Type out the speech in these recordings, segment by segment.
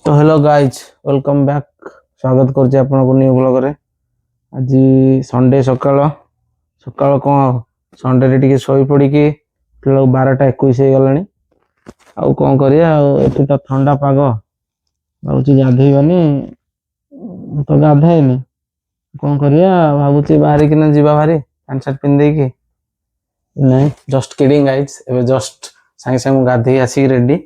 तो hello guys welcome back. स्वागत करछि आपनको न्यू ब्लॉग रे। आज संडे सकाळ सकाळ कौन संडे रे टिके सोई पड़ी कि 12:21 हो गलानी। आउ कौन करिया एठी तो ठंडा पाग भावुची गाधेइबानी तो गाधेइनी कौन करिया भावुची बाहरी किना जीवा भारी पैंट शर्ट पिन दे की नहीं जस्ट किडिंग गाइज। एबे जस्ट सांगे सांगे गाधेई आसी रेडी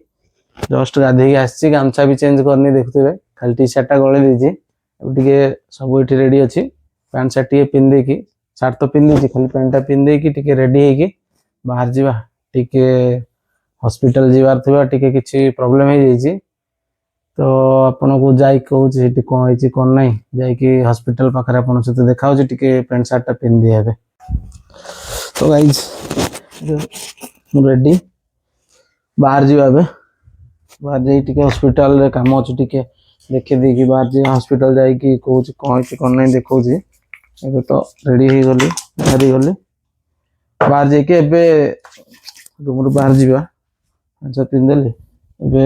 जस्ट गाधेई आसी गामछा भी चेंज करनी देखुथिबे खाली टी शर्ट टा गळे दीजी टिके सब एठी रेडी अछि। पैंट शर्ट टिके पिन दे की शर्ट तो पिन देछि खाली पैंट टा पिन दे की टिके रेडी हे की बाहर जीवा टिके हॉस्पिटल जीवार थिबा टिके किछि प्रॉब्लम हे जेछि तो आपन को जाई कहू जे कोन हेछि कोन नै जाई कि हॉस्पिटल पाखरे आपन सते देखाउ जे टिके पैंट शर्ट टा पिन दियाबे। तो गाइस रेडी बाहर जीवा बे बाहर जाई टिके हॉस्पिटल रे काम अछि टिके देखि दे कि बाहर जे हॉस्पिटल जाई कि कहू जे कोन हेछि कोन नै देखौ जे एबे तो रेडी हे गली बाहर गली बाहर जे के एबे रूम रो बाहर जीवा अच्छा पिन देली एबे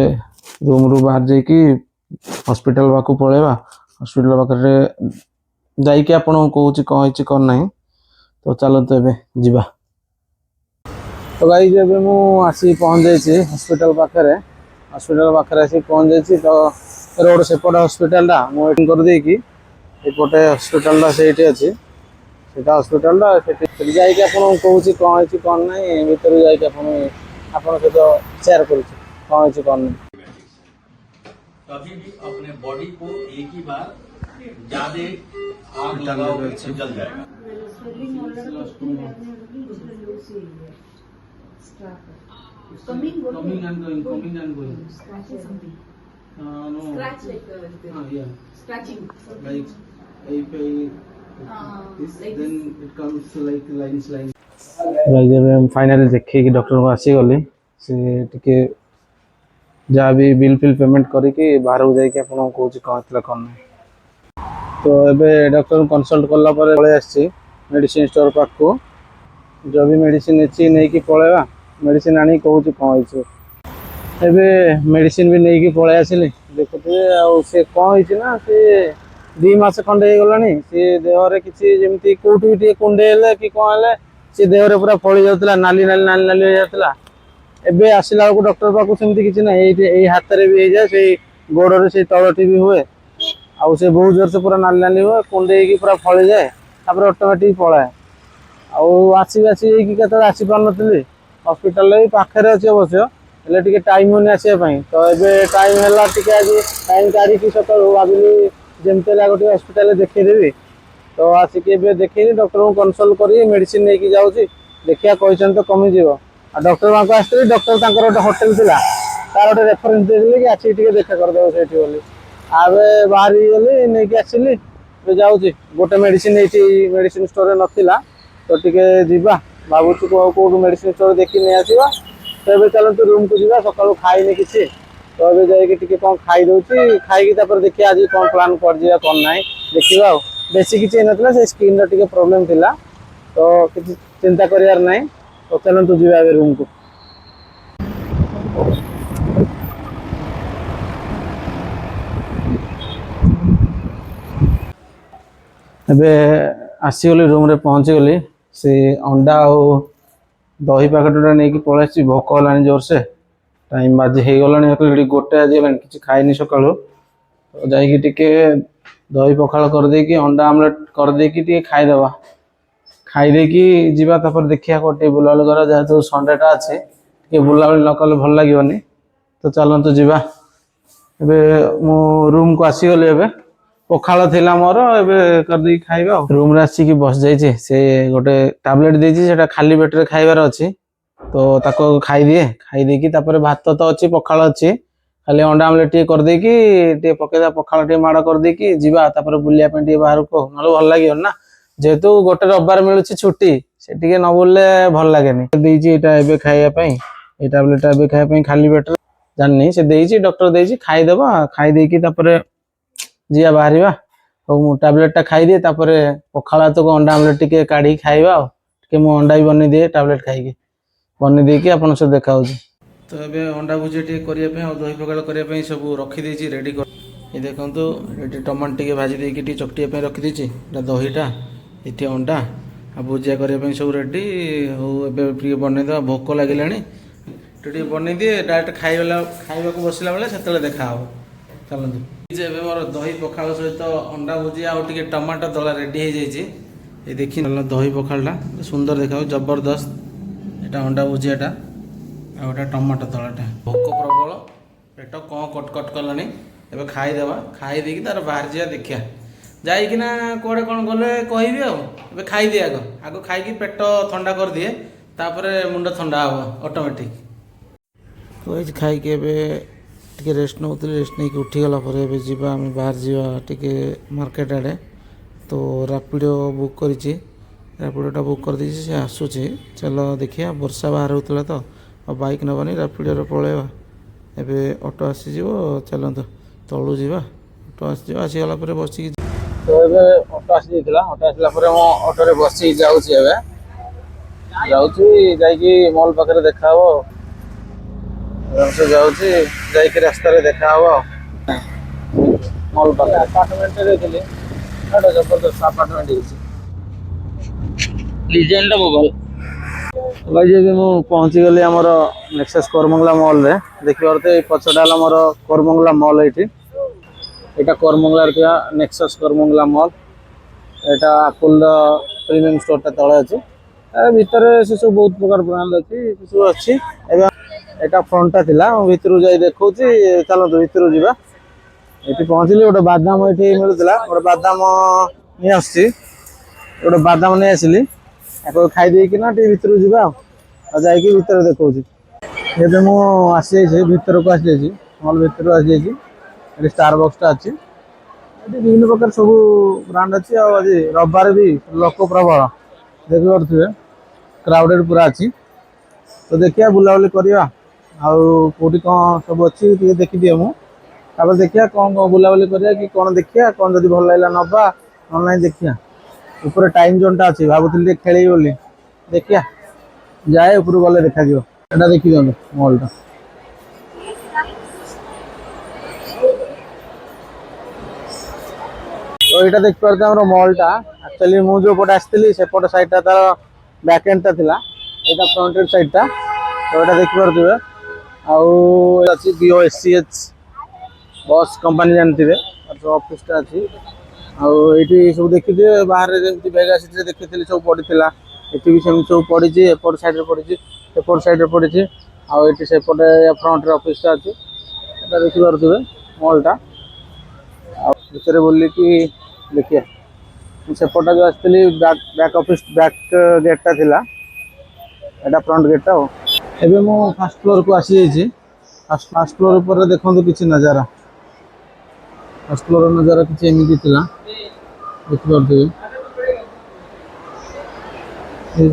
रूम रो बाहर जे कि हॉस्पिटल बाकू पळेबा हॉस्पिटल बाकरे जाई कि आपन कहू जे कोन हेछि कोन नै तो चलो तो एबे जीवा। तो गाइस एबे मु आसी पहुंच जाई हॉस्पिटल पाखरे आसी पहुंच जाई तो रोड सेपट हॉस्पिटल दा मु वेटिंग कर दे की एपटे हॉस्पिटल दा सेठी अछि सेटा हॉस्पिटल दा सेठी जाई कि आपन कहू छी कोन हेछि कोन नै भीतर जाई कि आपन से तो शेयर करू छी कोन हेछि कोन नै। कभी भी अपने बॉडी को एक ही बार ज्यादा आग लगाओगे तो जल जाएगा। Coming and going. Scratching something. No. Scratch like Yeah. scratching. Like if I this, like then it comes to like lines. Guys एबे हम फाइनली देखि कि डॉक्टर को आसी गली से टिके जा भी बिल फिल पेमेंट करी कि बाहर हो जाई कि आपन कहू जे कहतला कोन नै। तो एबे डॉक्टर को कंसल्ट करला परे पळे आसी मेडिसिन स्टोर पाक को जो भी मेडिसिन अछि नै कि पळेबा मेडिसिन आनी कहू जे कोन हेछि एबे मेडिसिन भी नै कि पळे आसिली देखुते आ से कोन हेछि ना से 2 मास खंडे हे गलानी से देह रे किछि जेमति कोठी टिके कुंडे हेले कि कोन हेले से देह रे पूरा फळी जाउतला नाली हो जातला एबे आसिला को डॉक्टर पाकू सेमति किछि ना एई हाथ रे भी हे जाय से गोड़ रे से तळटी भी हुए आ से बहुत जोर से पूरा नाली हुए कुंडे की पूरा फळी जाए तापर ऑटोमेटिक पळाए आउ आसी कि केते आसी पार नथली हॉस्पिटल रे पाखरे अछि अवश्य हेले टिके टाइम होनी आसी पई तो एबे टाइम हैला टिके आज टाइम तारी कि सकाळ भाबिली जेमते ला गोटे हॉस्पिटल देखै देबी तो आसी के एबे देखैनी डॉक्टर को कंसल्ट करी मेडिसिन नै कि जाउची देखिया कहछन तो कमी जीवो आ डॉक्टर माको आस्ते डॉक्टर तांकर गोटे होटल थिला तार गोटे रेफरेंस दे दिले कि आसी टिके देखा कर देबो सेठी बोली आबे बाहरी गली नै कि आसिली बे जाउची गोटे मेडिसिन एठी मेडिसिन स्टोर रे नथिला तो टिके जीवा बाबूची को मेडिसिन स्टोर देखि नै आसीबा तो एबे चलंतु रूम को जीवा सकाळु खाइने किछि तो एबे जाई कि टिके कोन खाइ दोची खाइ कि तापर देखि आज कोन प्लान कर जिया कोन नै देखिबा बेसी किछि नथला से स्किन रा टिके प्रॉब्लम थिला तो किछि चिंता करियार नै तो चलंतु जीवा एबे रूम को। एबे आसी गली रूम रे पहुंची गली से अंडा और दही पैकेटा नहीं कि पळासी भोक हलानी जोर से टाइम बाजी हे गलानी एडी गोटे आज गलानी किछि खाइनी सकाळो तो जाई कि टिके दही पखाळ कर दे कि अंडा आमलेट कर दे कि टिके खाइ दे कि जीवा तापर देखिया कोटे बुलाल करा जा तो संडे टा अछि टिके बुलाल न कले भल लागिवनी तो चलंतु जीवा। एबे मो रूम को आसी गले एबे पखाळ थिला मोर एबे कर दे खाइबा रूम रे आसी कि बस जाई छे से गोटे टैबलेट देछि सेटा खाली पेट रे खाइबार अछि तो ताको खाइ दे कि तापर भात तो अछि पखाळ अछि खाली अंडा आमलेट टी कर दे कि टे पकेदा पखाळ टी माडा कर दे कि जीवा तापर बुलिया पे टी बाहर को नलो भल लागियो ना जेतु गोटे रविवार मिलुछि छुट्टी से टिके न बोलले भल लागेनी देछि एटा एबे खाइया पई ए टैबलेट एबे खाइया पई खाली पेट जाननी से देछि डॉक्टर देछि खाइ देबा खाइ दे कि तापर जिया बाहरिबा तो मु टैबलेट टा खाइ दे तापर पखाळा तो अंडा आमलेट टिके काढी खाइबा टिके मु अंडा भी बनि दे टैबलेट खाइ के बनि दे कि आपन से देखाउ तो एबे अंडा भुजिया टिके करिया पे और दही पखाळ करिया पे सब रखी देछि रेडी कर ये देखो ये टमाटो टे भाजी देकी चकटिया रखी देती दहीटा ये अंडा आ भुजिया करने सब रेडी हो बनईद भोक लगे टे बनई दिए डायरेक्ट खाइबा को बसला बेले से देखा हे चलते एवं मोर दही पखाल सहित अंडा भुजिया आउ टे टमाटो दला रेडी हो जाए ये देखी दही पखालटा सुंदर देखा जबरदस्त यहाँ अंडा भुजियाटा आटा टमाटो दलाटा भोक प्रबल पेट कौन कटकट कलानी एवं खाईदेवा खाई देकी तार बाहर जा देखिया जाइकिना कौड़े कौन गले कहबी आगे खाईदे आग आग खाई पेट ठंडा कर दिए तापर मुंड ठंडा हे ऑटोमेटिक तो ये खाई टे रेस्ट नौ रेस्ट नहीं उठीगला जा बाहर जा टे मार्केट आड़े तो रापिडो बुक करी रापिडोटा बुक कर दी से आसूची चलो देखिया वर्षा बाहर होता तो और बाइक नबानी रापिडो पलैया एबे ऑटो आसीज चलते तलू जा ऑटो आसीगला बसिक तो ये ऑटो आसी ऑटो आसला ऑटो बसिक जाऊँगी मॉल पाखे देखा से जाऊँगी रास्तार देखा मॉल पाखे अपार्टमेंट देखिए जबरदस्त अपार्टमेंट डिजाइन मोबाइल भाई जी मुझे पहुँची गली आम नेक्सस कोरमंगला मॉल रे देखिए पछटा मोर कोरमंगला मॉल ये कोरमंगला नेक्सस कोरमंगला मॉल यहाँ अपुल प्रीमियम स्टोर तले अच्छे भितर से सब बहुत प्रकार ब्रांड अच्छी सब अच्छी यहाँ फ्रंटा थी भितर जा देखा चलते भितर जा ये पहुँचली गोटे बादाम ये मिलूला गोटे बादाम नहीं आसती गोटे बादाम नहीं आसली खाई देना भितर जा भितर देखा ये मुझे भितर को आसी मॉल भितर आसी स्टार बक्सटा अच्छी विभिन्न प्रकार सब ब्रांड अच्छी आज रविवार भी लोक प्रबल देखिपे क्राउडेड पूरा अच्छी तो देखिए बुलाबुली करवा आउटी कौन सब अच्छी देखी दिए मुझे देखिए कौन कौन बुलाबुली करा कि कौन देखिया कौन जब भल लगे नवा ना देखिया ऊपर टाइम जोन टा अच्छी भावुली खेल बोली देखिया जाए ऊपर गले देखा यहाँ देखी दिखाँ मॉलटा तो यहाँ देखिए मॉलटा एक्चुअली मुझे जो पटे आसती से पट साइडटा तार बैक एंडटा था यहाँ फ्रंट एंड साइडटा तो यहाँ देखिपे अच्छी BOSCH बस कंपनी जानते ऑफिसटा अच्छी आईटी सब देखी बाहर जमी बेगा सीट देखी सब पड़ी ये भी सेम सब पड़ी एपट साइड पड़ी सेपट साइड पड़ी आईटी सेपटे फ्रंट ऑफिसटा अच्छी यहाँ देखिपे मॉलटा भितर बोलिकी देखिए सेपटा जो आसती बैक ऑफिस बैक गेटा थी यहाँ फ्रंट गेटा एवं मु फर्स्ट फ्लोर को आसी फर्स्ट फ्लोर पर देखो किसी नजारा फर्स्ट फ्लोर नजारा किसी एमती देखिपे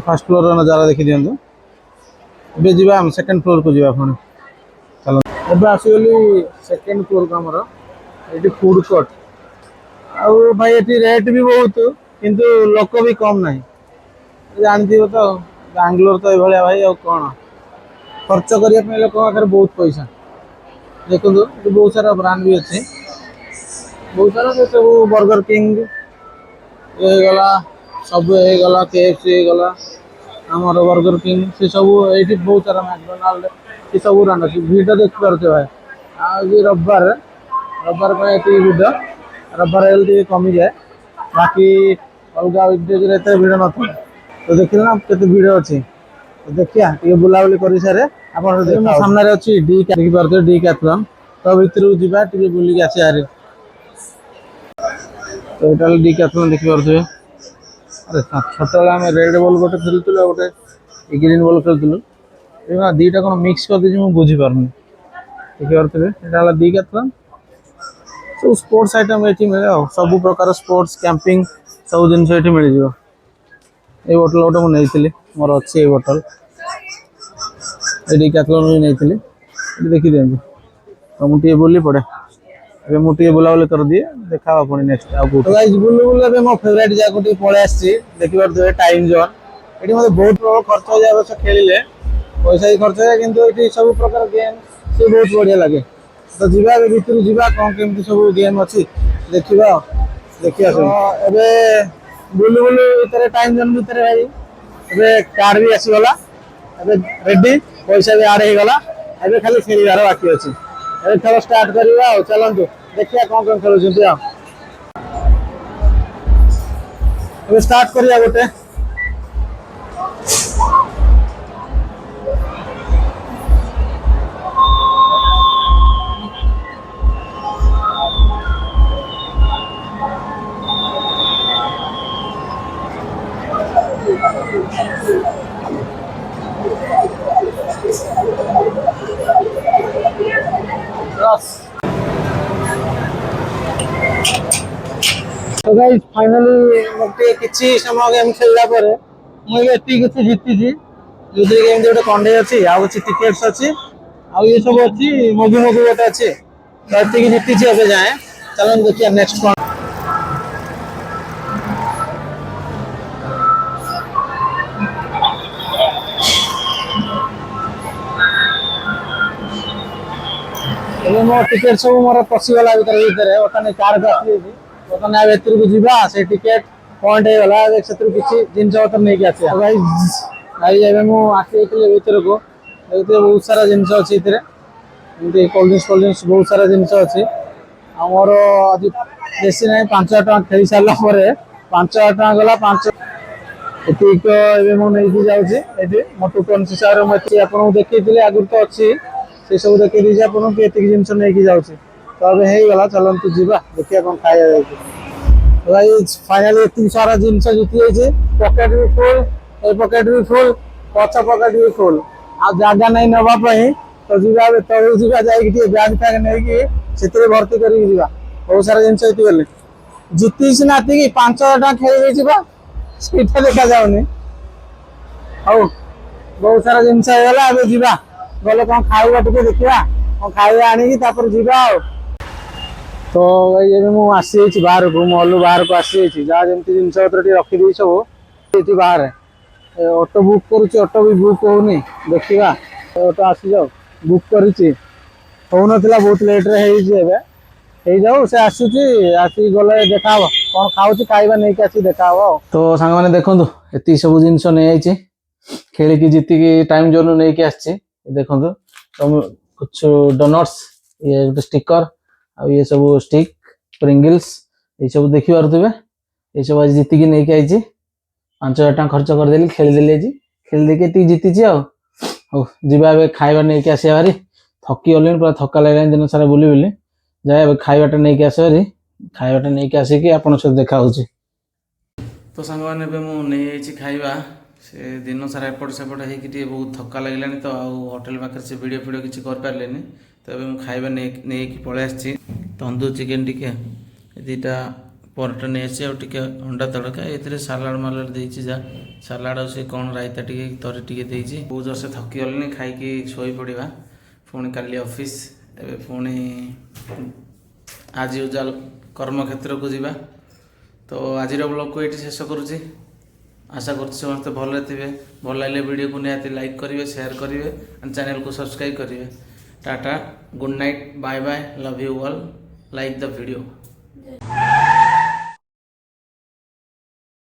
फर्स्ट फ्लोर नजारा देखी दिखाँ ए जा सेकेंड फ्लोर को जा पुणी चलो ए आसगली सेकेंड फ्लोर को आमर ये फूड कोर्ट आउ भाई ये रेट भी बहुत किंतु लोक भी कम ना जानते तो बांग्लोर तो ये भाई आ कौन खर्च करने लोक पाखे बहुत पैसा देखो बहुत सारा ब्रांड भी अच्छे बहुत सारा सब बर्गर किंग ये गला सब गला KFC गला आमर बर्गर किंग से सब ये बहुत सारा मैकडोनाल्ड ये सब ब्रांड अच्छे भिड़ देखी पारे भाई आज रविवार रविवार ये भिड़ रविवार हेल्थ कमी जाए बाकी अलग वीकडेज भिड़ न तो देखिए ना केते भिड़ अच्छी तो देखिया ये बुलाबुली कर सारे आप सामने अच्छी डी देखिए डी कैथलॉन तो भितर जा बुलिक आस तो ये डी कैथलॉन देखिए अरे छोट आम रेड बॉल गोटे खेलुल गोटे ग्रीन बॉल खेलुल दीटा कौन मिक्स कर दी बुझीपारे देखिए यहाँ डी कैथलॉन सब स्पोर्ट्स आइटम ये मिले सब प्रकार स्पोर्ट्स कैंपिंग सब जिन मिल जाए ये बोतल गोटे मुझे मोर अच्छी ये बोतल ये कैथलॉन भी नहीं देखी दिखाँ तो मुझे बुली पड़े अभी मुझे बुलाबुली कर दिए देखा पुणी नेक्स्ट बुले बुले मो फेवरेट जगह टी पलि देखिए टाइम जोन ये मतलब बहुत प्रबल खर्च हो जाए खेलिले पैसा ही खर्च है कि सब प्रकार गेम से बहुत बढ़िया लगे तो जीवा ए भितर जीवा कौन केमती सब गेम अच्छी देखा देखिए एबे बुलू बुलू भितर टाइम जोन भितर भाई एबे कार भी आसीगला एबे रेडी पैसा भी आड हो गला एबे खाली खेलिबार बाकी अछि एबे खेल स्टार्ट करबा चलंतु देखिया कौन कौन खेलुछंती एबे स्टार्ट करिया गोटे तो गाइस फाइनली मते किछि समय गेम खेलला परे मु एति किछि जितिछि युद्ध गेम जे कंडे अछि आ किछि टिकेट्स अछि आ ये सब अछि मोगी मोगी गोटे अछि तो एति कि जितिछि एबे जाए चलन देखिया नेक्स्ट वन एबे मो टिकेट सब मोर पसिगला भीतर ओतने कार का आसी ओतने आ भीतर को जीवा से टिकेट पॉइंट हे गला एक सेतर किछि जिंस ओतर नै के आसे भाई भाई एबे मो आसी एतले भीतर को एते बहुत सारा जिंस अछि इतरे एते कोल्ड ड्रिंक्स बहुत सारा जिंस अछि हमर आज बेसी नै 5000 टका खेली सारला परे 5000 टका गला 5 एतिक एबे मो नै कि जाउछि एते मोटू कोन हिसाब रे मति आपन देखैतिले आगुर तो अछि से सब देखै दी जे आपन के एतिक जिंस नै कि जाउछि तो अबे हे गला चलंतु जीवा देखिया कोन खाया जाय भाई फाइनली इतनी सारा जिनस जीती जाइए पॉकेट भी फुल ए पॉकेट भी फुल पछ पॉकेट भी फुल आ जागा नहीं नबा पई तो जीवा तळु जीवा जाई कि बैग पैक नै कि सेतरे भर्ती करी जीवा बहुत सारा जिनस जीती गले जीती सिनाती कि 5000 टका खेल गई जीवा सीटा देखा जाउनी औ बहुत सारा जिनस हो गला अब जीवा गले कोन खाइबा टिके देखिबा कोन खाइबा आनी कि तापर जीवा तो भाई ये मु आसी बाहर को मल्लू बाहर को आसी जहाँ जमी जिनस रखी दी सब ये बाहर ऑटो बुक करुच्ची ऑटो भी बुक होनी देखा ऑटो आसी जाओ बुक करी होना बहुत लेट रे हो जाऊ से आसूची आसी गले देखा कौन खाऊँ खाइबा नहीं आसी देखा तो सांग मैंने देखु ये सब जिनस नहीं खेलिकी जीतिकी टाइम जोन नहीं आसी देखु तो कुछ डोनट्स ये गोटे स्टिकर आ ये सब स्टिक प्रिंगल्स ये सब देखि पारुथिबे ये सब आज जीतिकी नहीं आई 5000 टका खर्च कर देली खेल आज खेल देके ती जीतिची आ जीवा ए खाइबा नहीं के आसे बारी थकी गले पूरा थका लगे दिन सारा बुली बुली जाए खाइबाटा नहीं के आसे बारी खाइबाटा नहीं के आसिकी आपन सब देखा होची तो संग माने बे मु नहीं आइची खाइबा से दिन सारा एपट सेपट हेकी टी बहुत थका लागलानी तो आ होटल पाखर से वीडियो किछि कर पारलेनी तो अब मुझे खाइबा नहीं पलि आसी तंदूर चिकेन टिके दुटा परोटा नहीं आसी और टिके अंडा तड़का ये सालाड मालाड देछि जा सालाड से कौन रायता टिके तरी टिके देछि बहुत जोर से थकी गलनी खाइकी शोई पड़ा पुणी काली ऑफिस एबे पुणी आज यूजुअल कर्म क्षेत्र को जीवा तो आज ब्लॉग को ये शेष करुँची आशा करते समस्त भले थे भल लगे वीडियो को निहाती लाइक करेंगे शेयर करेंगे एंड चैनल को सब्सक्राइब करेंगे tata good night bye bye love you all like the video.